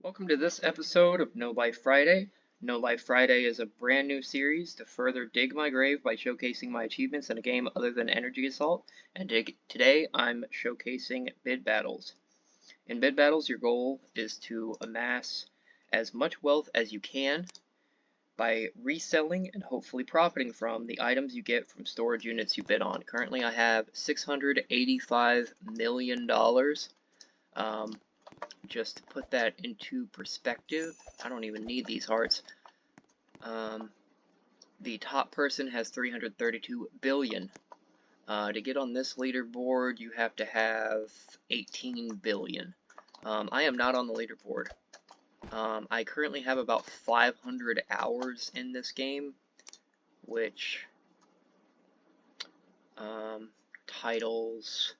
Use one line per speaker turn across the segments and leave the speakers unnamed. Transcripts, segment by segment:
Welcome to this episode of No Life Friday. No Life Friday is a brand new series to further dig my grave by showcasing my achievements in a game other than Energy Assault, and today I'm showcasing bid battles. In bid battles, your goal is to amass as much wealth as you can by reselling and hopefully profiting from the items you get from storage units you bid on. Currently I have $685 million. Just to put that into perspective, I don't even need these hearts. The top person has 332 billion. To get on this leaderboard, you have to have 18 billion. I am not on the leaderboard. I currently have about 500 hours in this game, which titles,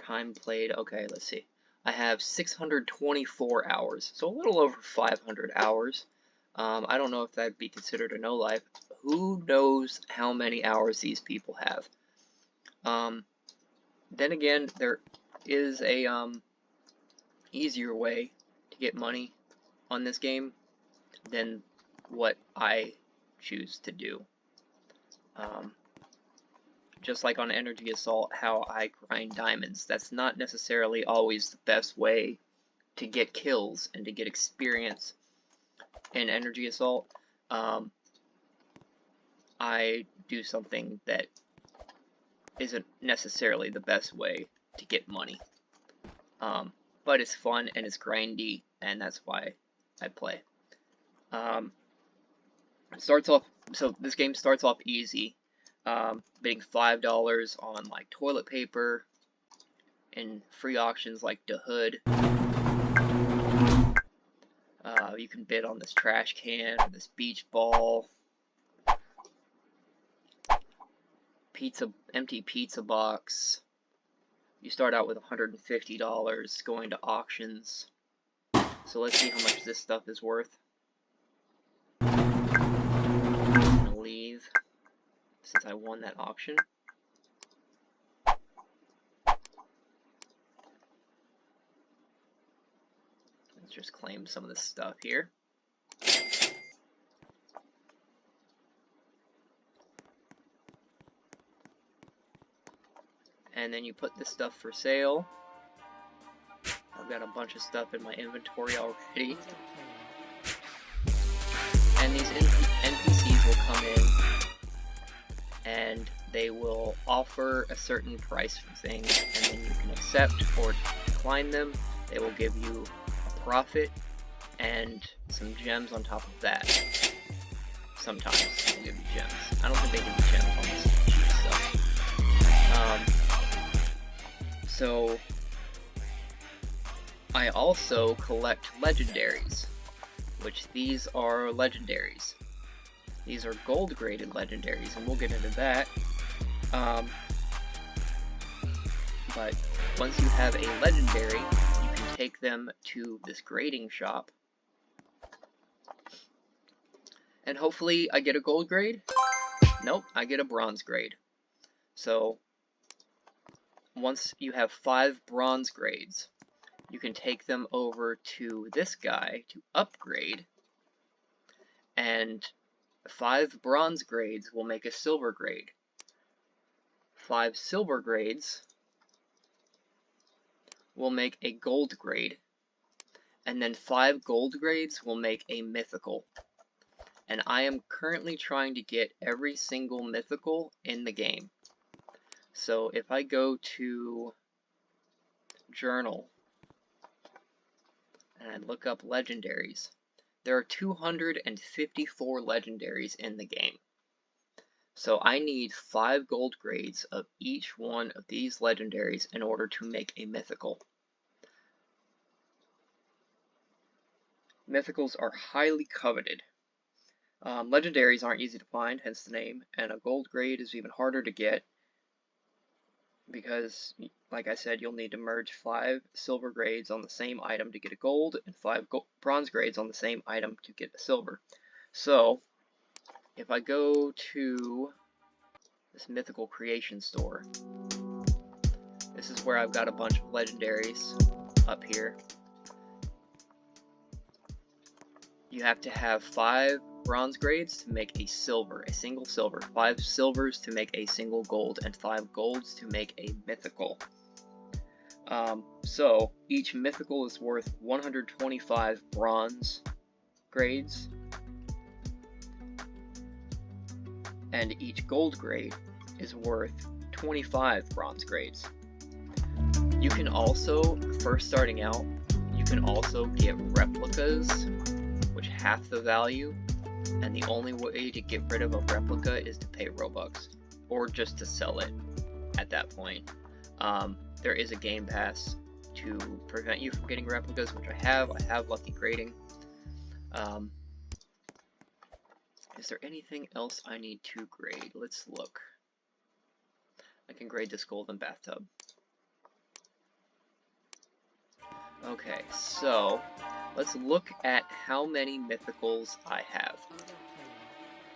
time played. Okay, let's see. I have 624 hours, so a little over 500 hours. I don't know if that'd be considered a no-life. Who knows how many hours these people have? Then again, there is a easier way to get money on this game than what I choose to do. Just like on Energy Assault, how I grind diamonds. That's not necessarily always the best way to get kills and to get experience in Energy Assault. I do something that isn't necessarily the best way to get money. But it's fun and it's grindy, and that's why I play. So this game starts off easy. Bidding $5 on like toilet paper and free auctions like the Hood. You can bid on this trash can or this beach ball, empty pizza box. You start out with $150 going to auctions. So let's see how much this stuff is worth. I'm gonna leave since I won that auction. Let's just claim some of this stuff here. And then you put this stuff for sale. I've got a bunch of stuff in my inventory already. And these NPCs will come in and they will offer a certain price for things, and then you can accept or decline them. They will give you a profit and some gems on top of that. Sometimes they'll give you gems. I don't think they give you gems on this cheap stuff. So I also collect legendaries, which these are legendaries. These are gold graded legendaries, and we'll get into that. But once you have a legendary, you can take them to this grading shop. And hopefully I get a gold grade. Nope, I get a bronze grade. So once you have 5 bronze grades, you can take them over to this guy to upgrade, and 5 bronze grades will make a silver grade. 5 silver grades will make a gold grade, and then 5 gold grades will make a mythical. And I am currently trying to get every single mythical in the game. So if I go to Journal and I look up legendaries, there are 254 legendaries in the game. So I need 5 gold grades of each one of these legendaries in order to make a mythical. Mythicals are highly coveted. Legendaries aren't easy to find, hence the name, and a gold grade is even harder to get because, like I said, you'll need to merge 5 silver grades on the same item to get a gold, and 5 bronze grades on the same item to get a silver. So, if I go to this mythical creation store, this is where I've got a bunch of legendaries up here. you have to have 5 bronze grades to make a silver, a single silver, 5 silvers to make a single gold, and 5 golds to make a mythical. So each mythical is worth 125 bronze grades, and each gold grade is worth 25 bronze grades. You can also, first starting out, you can also get replicas, which half the value, and the only way to get rid of a replica is to pay Robux, or just to sell it at that point. There is a game pass to prevent you from getting replicas, which I have lucky grading. Is there anything else I need to grade? Let's look. I can grade this golden bathtub. Okay, so let's look at how many mythicals I have.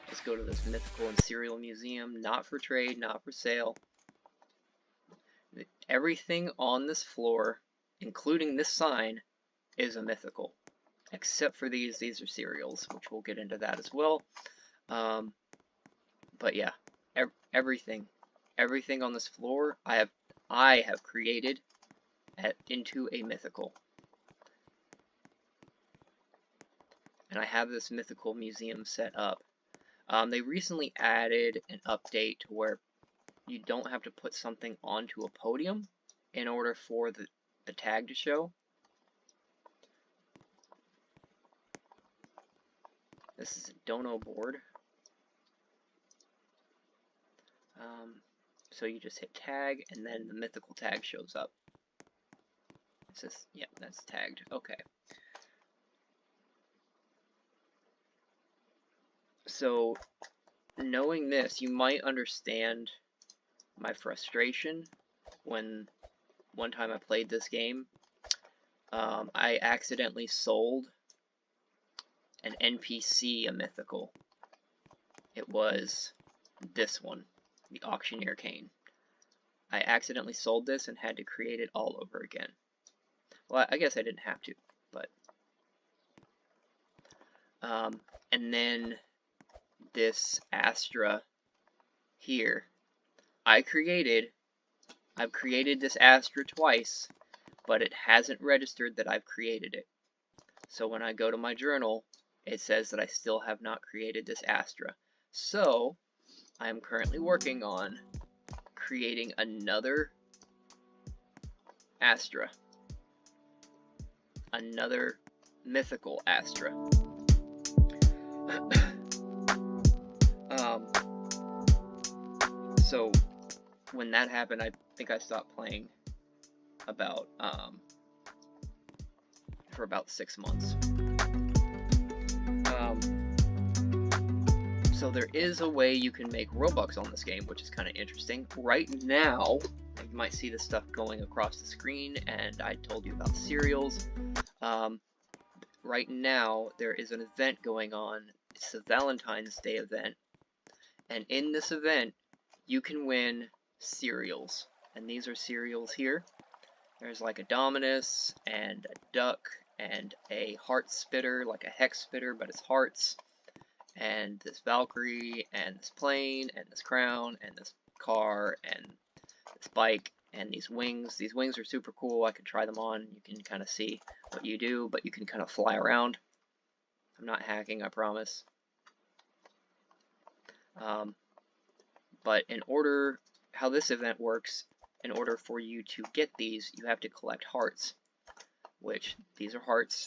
Let's go to this mythical and cereal museum. Not for trade, not for sale. Everything on this floor, including this sign, is a mythical. Except for these are cereals, which we'll get into that as well. But yeah, everything on this floor I have created into a mythical. And I have this mythical museum set up. They recently added an update to where you don't have to put something onto a podium in order for the tag to show. This is a dono board. So you just hit tag and then the mythical tag shows up. It says, yeah, that's tagged. Okay. So knowing this, you might understand my frustration when one time I played this game. I accidentally sold an NPC a mythical. It was this one, the Auctioneer Cane. I accidentally sold this and had to create it all over again. Well, I guess I didn't have to, but and then this Astra here, I've created this Astra twice, but it hasn't registered that I've created it. So when I go to my journal, it says that I still have not created this Astra. So I'm currently working on creating another Astra. Another mythical Astra. So when that happened, I think I stopped playing about for about 6 months. So there is a way you can make Robux on this game, which is kind of interesting. Right now, you might see this stuff going across the screen, and I told you about the cereals. Right now, there is an event going on. It's a Valentine's Day event, and in this event, you can win cereals. And these are cereals here. There's like a Dominus, and a duck, and a heart spitter, like a hex spitter, but it's hearts. And this Valkyrie, and this plane, and this crown, and this car, and this bike, and these wings. These wings are super cool. I could try them on. You can kind of see what you do, but you can kind of fly around. I'm not hacking, I promise. But in order, how this event works, in order for you to get these, you have to collect hearts, which these are hearts.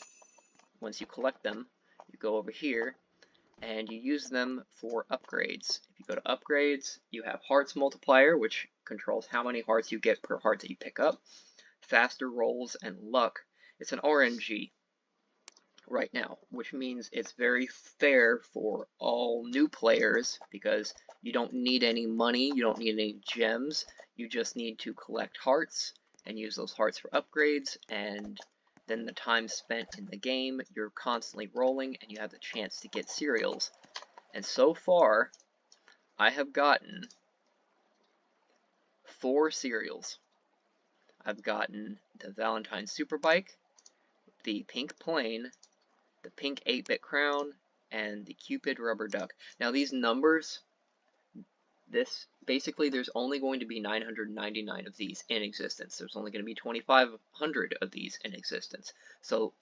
Once you collect them, you go over here, and you use them for upgrades. If you go to upgrades, you have hearts multiplier, which controls how many hearts you get per heart that you pick up, faster rolls, and luck. It's an RNG right now, which means it's very fair for all new players because you don't need any money, you don't need any gems, you just need to collect hearts and use those hearts for upgrades, and then the time spent in the game, you're constantly rolling and you have the chance to get cereals. And so far, I have gotten 4 cereals. I've gotten the Valentine Superbike, the pink plane, the pink 8-bit crown, and the Cupid rubber duck. Now these numbers, basically there's only going to be 999 of these in existence. There's only going to be 2,500 of these in existence. So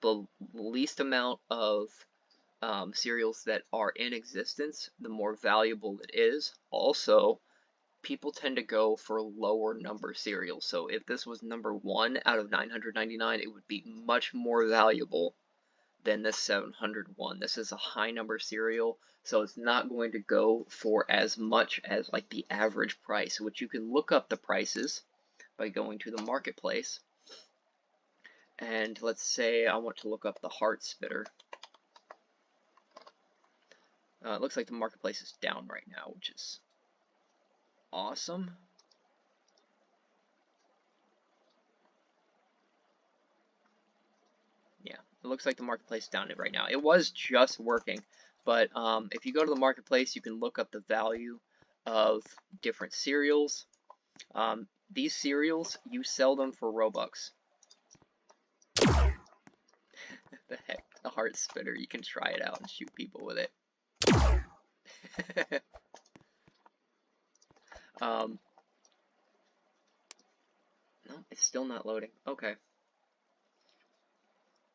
the least amount of cereals that are in existence, the more valuable it is. Also, people tend to go for lower number cereals. So if this was number 1 out of 999, it would be much more valuable than this 701. This is a high number cereal, so it's not going to go for as much as like the average price, which you can look up the prices by going to the marketplace. And let's say I want to look up the Heart Spitter. It looks like the marketplace is down right now, which is awesome. Yeah, it looks like the marketplace is down right now. It was just working, but if you go to the marketplace, you can look up the value of different cereals. These cereals, you sell them for Robux. The heck, the Heart Spitter, you can try it out and shoot people with it. No, it's still not loading. Okay.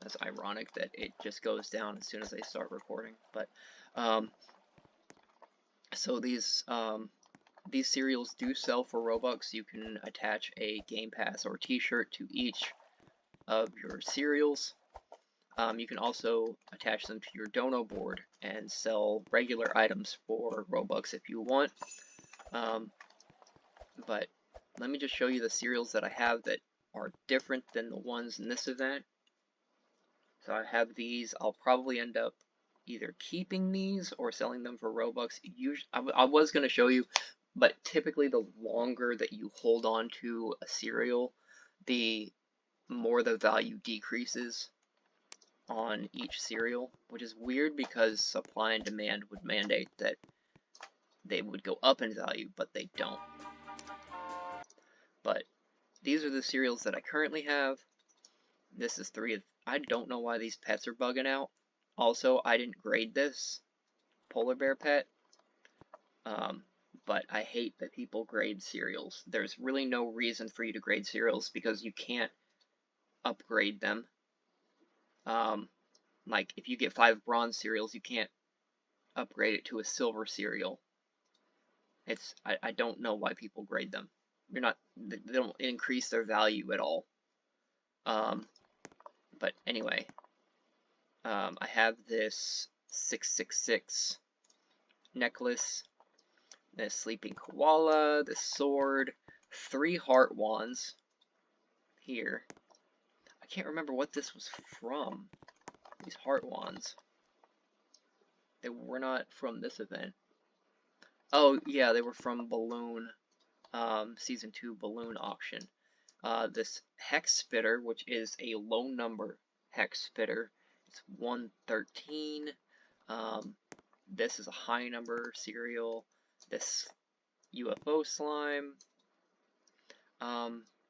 That's ironic that it just goes down as soon as I start recording. But so these cereals do sell for Robux. You can attach a Game Pass or T-shirt to each of your cereals. You can also attach them to your dono board and sell regular items for Robux if you want. But let me just show you the cereals that I have that are different than the ones in this event. So I have these. I'll probably end up either keeping these or selling them for Robux. Usually, I was going to show you, but typically the longer that you hold on to a cereal, the more the value decreases on each cereal, which is weird because supply and demand would mandate that they would go up in value, but they don't. But these are the cereals that I currently have. This is 3 of... I don't know why these pets are bugging out. Also, I didn't grade this polar bear pet. But I hate that people grade cereals. There's really no reason for you to grade cereals because you can't upgrade them. Like, if you get 5 bronze cereals, you can't upgrade it to a silver cereal. I don't know why people grade them. They don't increase their value at all. But anyway, I have this 666 necklace, this sleeping koala, this sword, 3 heart wands here. I can't remember what this was from, these heart wands. They were not from this event. Oh, yeah, they were from Balloon, Season 2 Balloon Auction. This Hex Spitter, which is a low number Hex Spitter, it's 113. This is a high number cereal. This UFO slime.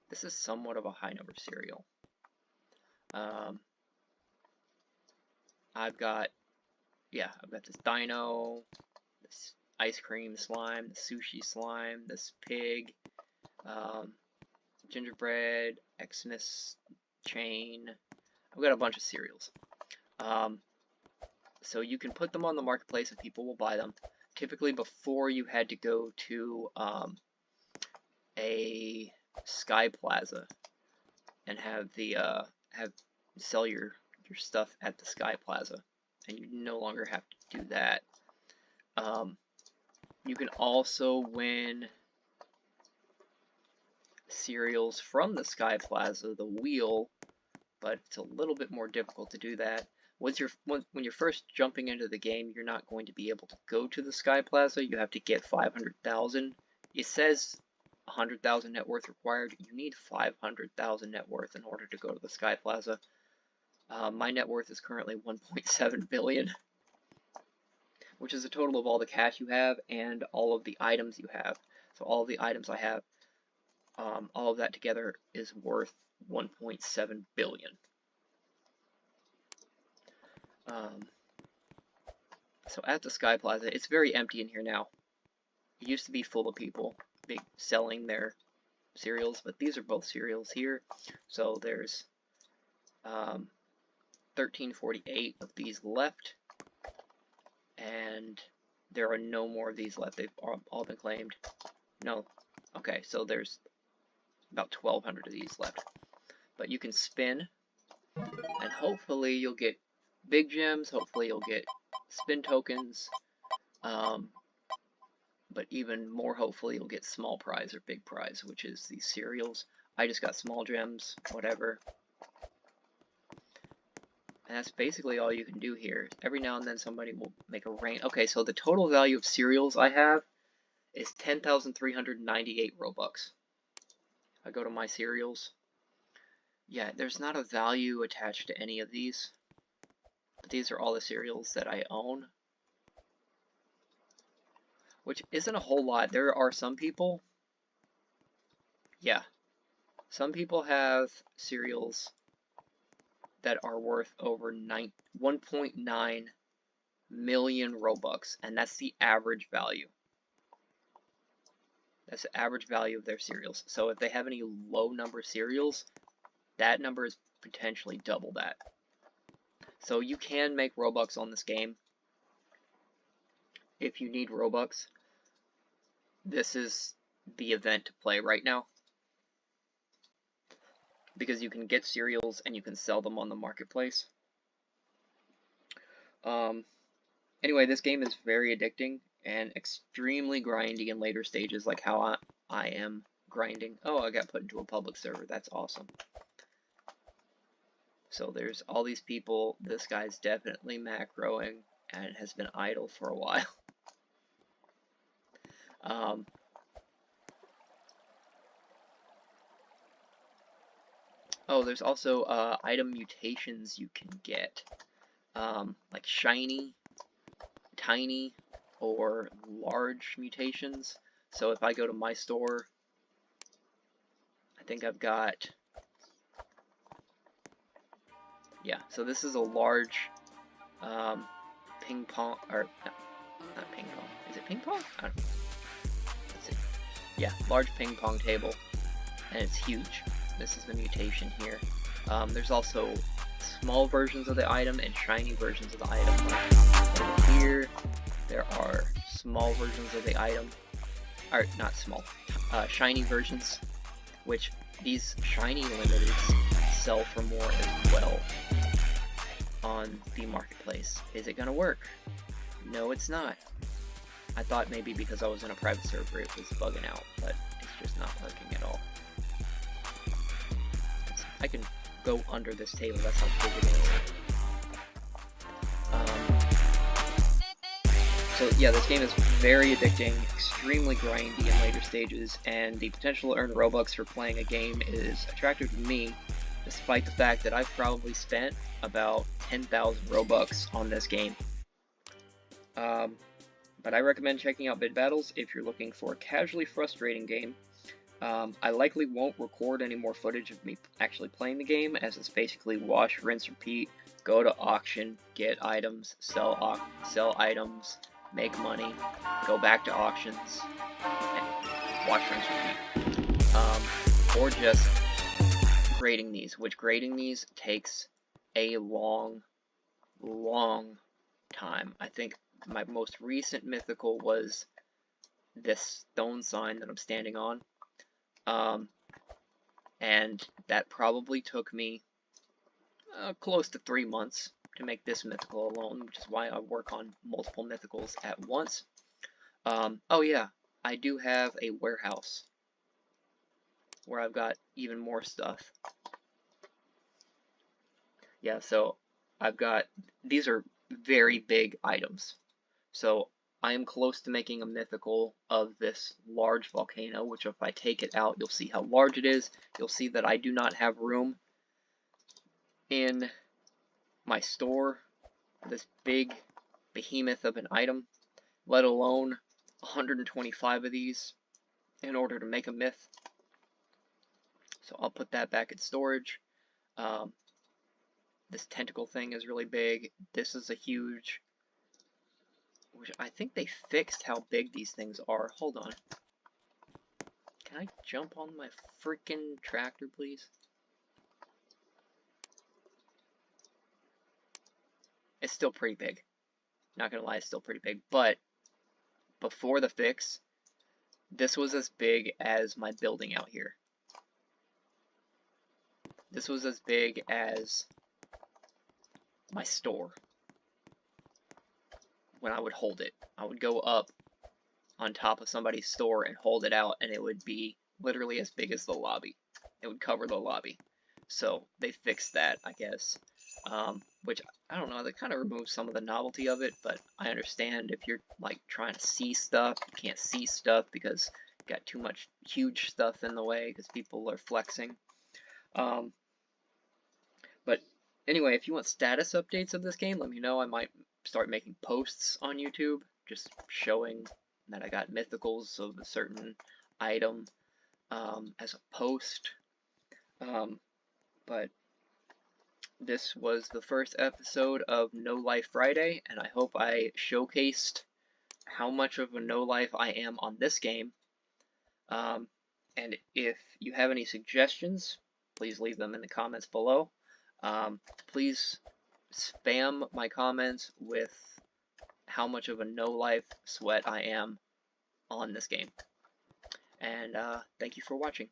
This is somewhat of a high number cereal. I've got this dino, this ice cream slime, the sushi slime, this pig, gingerbread, Xmas chain. I've got a bunch of cereals. So you can put them on the marketplace and people will buy them. Typically before you had to go to a Sky Plaza and sell your stuff at the Sky Plaza, and you no longer have to do that. You can also win cereals from the Sky Plaza, the wheel, but it's a little bit more difficult to do that. When you're first jumping into the game, you're not going to be able to go to the Sky Plaza. You have to get 500,000. It says 100,000 net worth required. You need 500,000 net worth in order to go to the Sky Plaza. My net worth is currently 1.7 billion, which is the total of all the cash you have and all of the items you have. So all of the items I have, all of that together is worth 1.7 billion. So at the Sky Plaza, it's very empty in here now. It used to be full of people selling their cereals, but these are both cereals here. So there's 1348 of these left, and there are no more of these left. They've all been claimed. No. Okay, so there's about 1,200 of these left. But you can spin, and hopefully you'll get big gems, hopefully you'll get spin tokens, but even more hopefully you'll get small prize or big prize, which is these cereals. I just got small gems, whatever. And that's basically all you can do here. Every now and then somebody will make a rain. Okay, so the total value of cereals I have is 10,398 Robux. I go to my cereals. Yeah, there's not a value attached to any of these. But these are all the cereals that I own. Which isn't a whole lot. There are some people. Yeah. Some people have cereals that are worth over 1.9 million Robux. And that's the average value. That's the average value of their cereals. So if they have any low number cereals, that number is potentially double that. So you can make Robux on this game. If you need Robux, this is the event to play right now. Because you can get cereals and you can sell them on the marketplace. Anyway, this game is very addicting and extremely grindy in later stages, like how I am grinding. Oh, I got put into a public server. That's awesome. So there's all these people. This guy's definitely macroing and has been idle for a while. Oh, there's also item mutations you can get, like shiny, tiny, or large mutations. So if I go to my store, I think I've got, yeah, so this is a large ping pong, or not ping pong, is it ping pong? I don't know. Let's see. Yeah, large ping pong table, and it's huge. This is the mutation here. There's also small versions of the item and shiny versions of the item. Like over here, there are small versions of the item, or not small, shiny versions, which these shiny limiteds sell for more as well on the marketplace. Is it gonna work? No, it's not. I thought maybe because I was in a private server it was bugging out, but it's just not working at all. I can go under this table, that's how big it is. So yeah, this game is very addicting, extremely grindy in later stages, and the potential to earn Robux for playing a game is attractive to me, despite the fact that I've probably spent about 10,000 Robux on this game. But I recommend checking out Bid Battles if you're looking for a casually frustrating game. I likely won't record any more footage of me actually playing the game, as it's basically wash, rinse, repeat, go to auction, get items, sell items, make money, go back to auctions, and wash, rinse, repeat. Or just grading these, which grading these takes a long time. I think my most recent mythical was this stone sign that I'm standing on. And that probably took me close to 3 months to make this mythical alone, which is why I work on multiple mythicals at once. Oh yeah, I do have a warehouse where I've got even more stuff. Yeah, so I've got, these are very big items. So I am close to making a mythical of this large volcano, which if I take it out, you'll see how large it is. You'll see that I do not have room in my store for this big behemoth of an item, let alone 125 of these in order to make a myth. So I'll put that back in storage. This tentacle thing is really big. This is a huge, which I think they fixed how big these things are. Hold on. Can I jump on my freaking tractor, please? It's still pretty big. Not gonna lie, it's still pretty big. But before the fix, this was as big as my building out here. This was as big as my store. When I would hold it, I would go up on top of somebody's store and hold it out, and it would be literally as big as the lobby. It would cover the lobby. So they fixed that, I guess. Which, I don't know, that kind of removes some of the novelty of it, but I understand if you're like trying to see stuff, you can't see stuff because you got too much huge stuff in the way because people are flexing. But anyway, if you want status updates of this game, let me know. I might start making posts on YouTube just showing that I got mythicals of a certain item as a post. But this was the first episode of NoLiFriday, and I hope I showcased how much of a no-life I am on this game. And if you have any suggestions, please leave them in the comments below. Please spam my comments with how much of a no-life sweat I am on this game. And thank you for watching.